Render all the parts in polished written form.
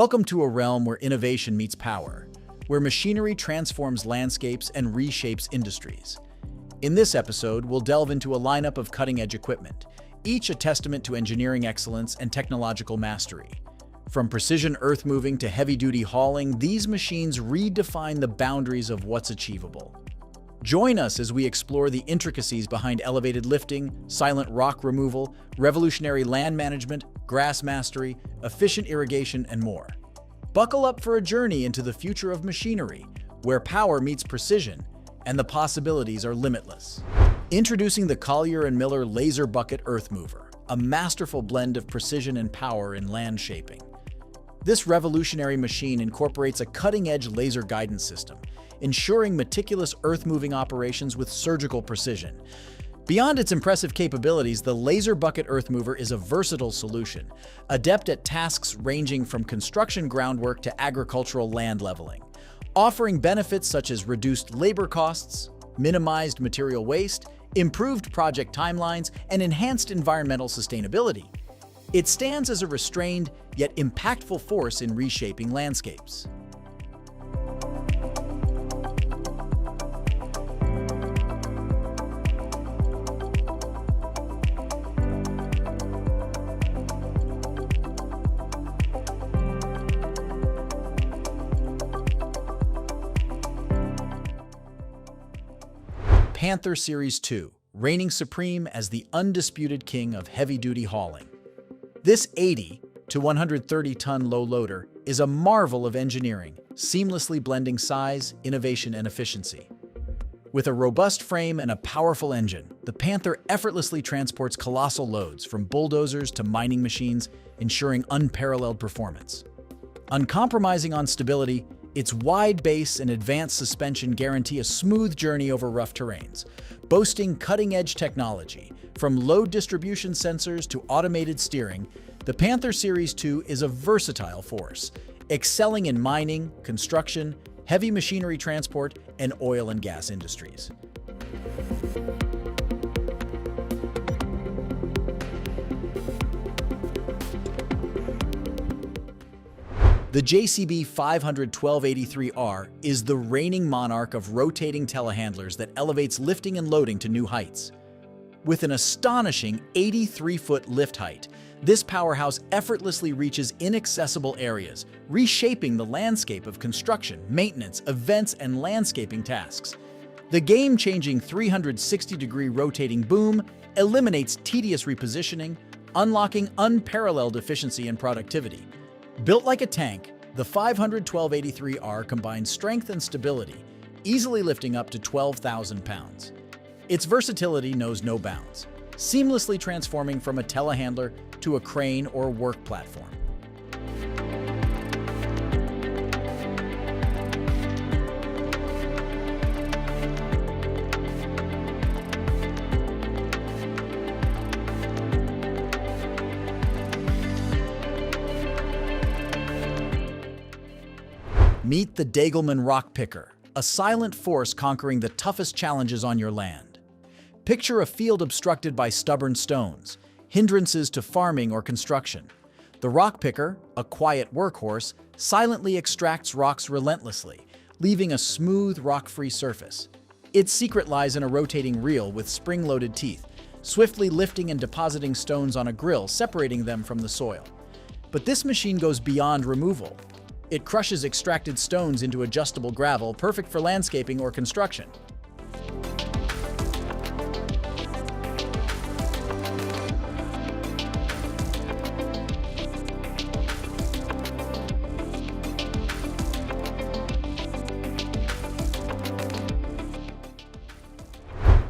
Welcome to a realm where innovation meets power, where machinery transforms landscapes and reshapes industries. In this episode, we'll delve into a lineup of cutting-edge equipment, each a testament to engineering excellence and technological mastery. From precision earth-moving to heavy-duty hauling, these machines redefine the boundaries of what's achievable. Join us as we explore the intricacies behind elevated lifting, silent rock removal, revolutionary land management, grass mastery, efficient irrigation, and more. Buckle up for a journey into the future of machinery, where power meets precision and the possibilities are limitless. Introducing the Collier & Miller Laser Bucket Earth Mover, a masterful blend of precision and power in land shaping. This revolutionary machine incorporates a cutting-edge laser guidance system, ensuring meticulous earth-moving operations with surgical precision. Beyond its impressive capabilities, the Laser Bucket Earth Mover is a versatile solution, adept at tasks ranging from construction groundwork to agricultural land leveling, offering benefits such as reduced labor costs, minimized material waste, improved project timelines, and enhanced environmental sustainability. It stands as a restrained yet impactful force in reshaping landscapes. Panther Series 2, reigning supreme as the undisputed king of heavy-duty hauling. This 80 to 130-ton low loader is a marvel of engineering, seamlessly blending size, innovation, and efficiency. With a robust frame and a powerful engine, the Panther effortlessly transports colossal loads from bulldozers to mining machines, ensuring unparalleled performance. Uncompromising on stability, its wide base and advanced suspension guarantee a smooth journey over rough terrains, boasting cutting-edge technology. From load distribution sensors to automated steering, the Panther Series 2 is a versatile force, excelling in mining, construction, heavy machinery transport, and oil and gas industries. The JCB 500-1283R is the reigning monarch of rotating telehandlers that elevates lifting and loading to new heights. With an astonishing 83-foot lift height, this powerhouse effortlessly reaches inaccessible areas, reshaping the landscape of construction, maintenance, events, and landscaping tasks. The game-changing 360-degree rotating boom eliminates tedious repositioning, unlocking unparalleled efficiency and productivity. Built like a tank, the 500-1283R combines strength and stability, easily lifting up to 12,000 pounds. Its versatility knows no bounds, seamlessly transforming from a telehandler to a crane or work platform. Meet the Degelman Rock Picker, a silent force conquering the toughest challenges on your land. Picture a field obstructed by stubborn stones, hindrances to farming or construction. The rock picker, a quiet workhorse, silently extracts rocks relentlessly, leaving a smooth, rock-free surface. Its secret lies in a rotating reel with spring-loaded teeth, swiftly lifting and depositing stones on a grill, separating them from the soil. But this machine goes beyond removal. It crushes extracted stones into adjustable gravel, perfect for landscaping or construction.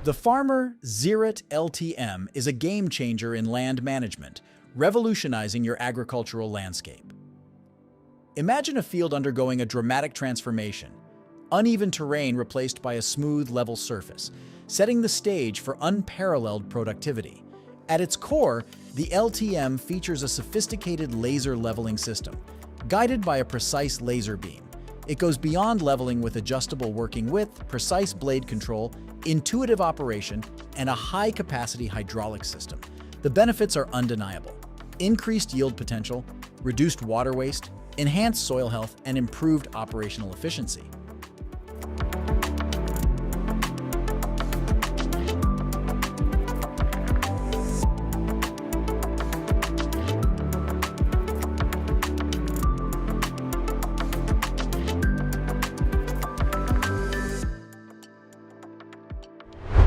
The Farmer Zerot LTM is a game-changer in land management, revolutionizing your agricultural landscape. Imagine a field undergoing a dramatic transformation, uneven terrain replaced by a smooth, level surface, setting the stage for unparalleled productivity. At its core, the LTM features a sophisticated laser leveling system, guided by a precise laser beam. It goes beyond leveling with adjustable working width, precise blade control, intuitive operation, and a high-capacity hydraulic system. The benefits are undeniable. increased yield potential, reduced water waste, enhanced soil health, and improved operational efficiency.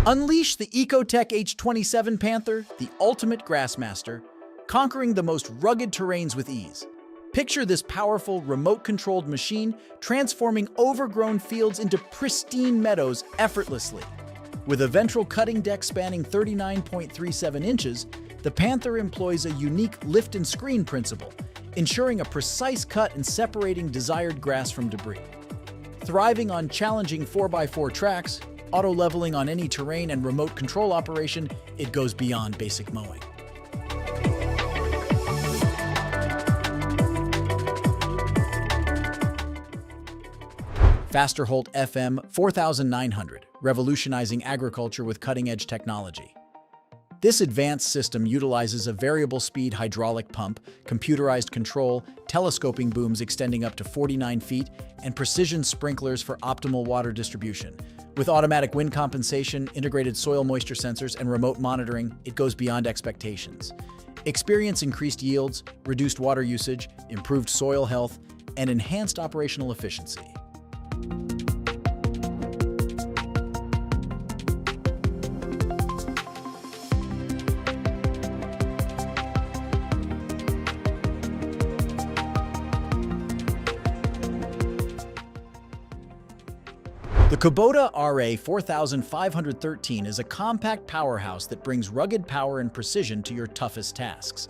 Unleash the Ecotech H27 Panther, the ultimate grassmaster, conquering the most rugged terrains with ease. Picture this powerful, remote-controlled machine transforming overgrown fields into pristine meadows effortlessly. With a ventral cutting deck spanning 39.37 inches, the Panther employs a unique lift-and-screen principle, ensuring a precise cut and separating desired grass from debris. Thriving on challenging 4x4 tracks, auto-leveling on any terrain, and remote control operation, it goes beyond basic mowing. Fasterholt FM 4900, revolutionizing agriculture with cutting-edge technology. This advanced system utilizes a variable-speed hydraulic pump, computerized control, telescoping booms extending up to 49 feet, and precision sprinklers for optimal water distribution. With automatic wind compensation, integrated soil moisture sensors, and remote monitoring, it goes beyond expectations. Experience increased yields, reduced water usage, improved soil health, and enhanced operational efficiency. The Kubota RA 4513 is a compact powerhouse that brings rugged power and precision to your toughest tasks.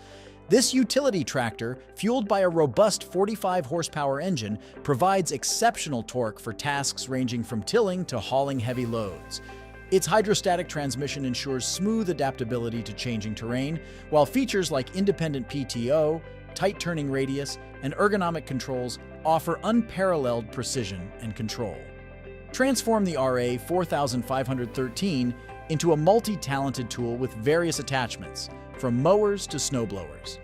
This utility tractor, fueled by a robust 45 horsepower engine, provides exceptional torque for tasks ranging from tilling to hauling heavy loads. Its hydrostatic transmission ensures smooth adaptability to changing terrain, while features like independent PTO, tight turning radius, and ergonomic controls offer unparalleled precision and control. Transform the RA 4513 into a multi-talented tool with various attachments, from mowers to snowblowers.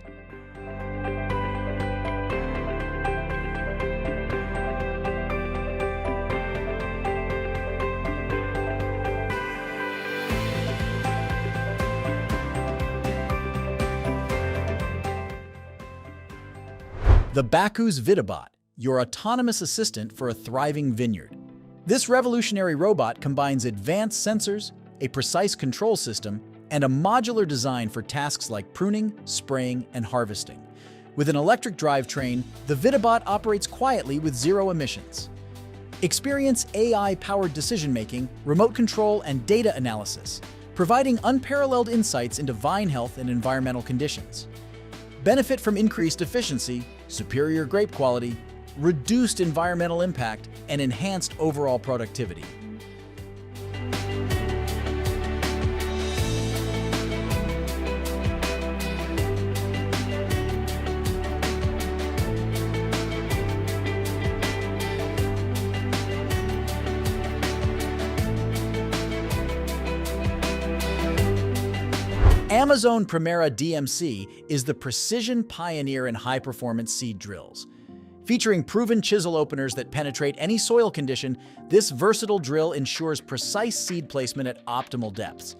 The Bacus Vidibot, your autonomous assistant for a thriving vineyard. This revolutionary robot combines advanced sensors, a precise control system, and a modular design for tasks like pruning, spraying, and harvesting. With an electric drivetrain, the Vidibot operates quietly with zero emissions. Experience AI-powered decision-making, remote control, and data analysis, providing unparalleled insights into vine health and environmental conditions. Benefit from increased efficiency, superior grape quality, reduced environmental impact, and enhanced overall productivity. Amazone Primera DMC is the precision pioneer in high-performance seed drills. Featuring proven chisel openers that penetrate any soil condition, this versatile drill ensures precise seed placement at optimal depths.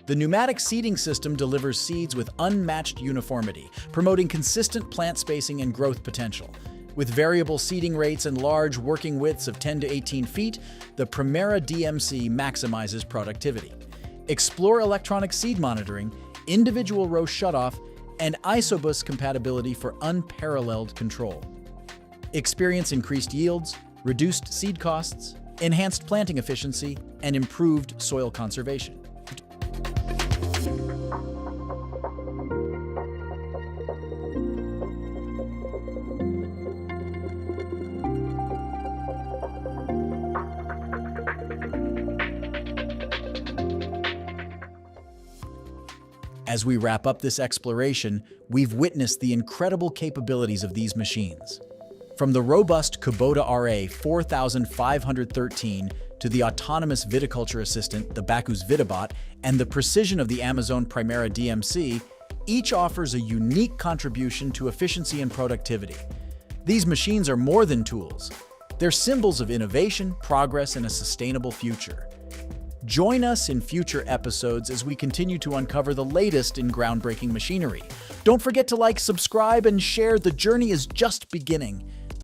The pneumatic seeding system delivers seeds with unmatched uniformity, promoting consistent plant spacing and growth potential. With variable seeding rates and large working widths of 10 to 18 feet, the Primera DMC maximizes productivity. Explore electronic seed monitoring, individual row shutoff, and Isobus compatibility for unparalleled control. Experience increased yields, reduced seed costs, enhanced planting efficiency, and improved soil conservation. As we wrap up this exploration, we've witnessed the incredible capabilities of these machines. From the robust Kubota RA 4513 to the autonomous viticulture assistant, the Bacus Vidibot, and the precision of the Amazone Primera DMC, Each offers a unique contribution to efficiency and productivity. These machines are more than tools. They're symbols of innovation, progress, and a sustainable future. Join us in future episodes as we continue to uncover the latest in groundbreaking machinery. Don't forget to like, subscribe, and share. The journey is just beginning.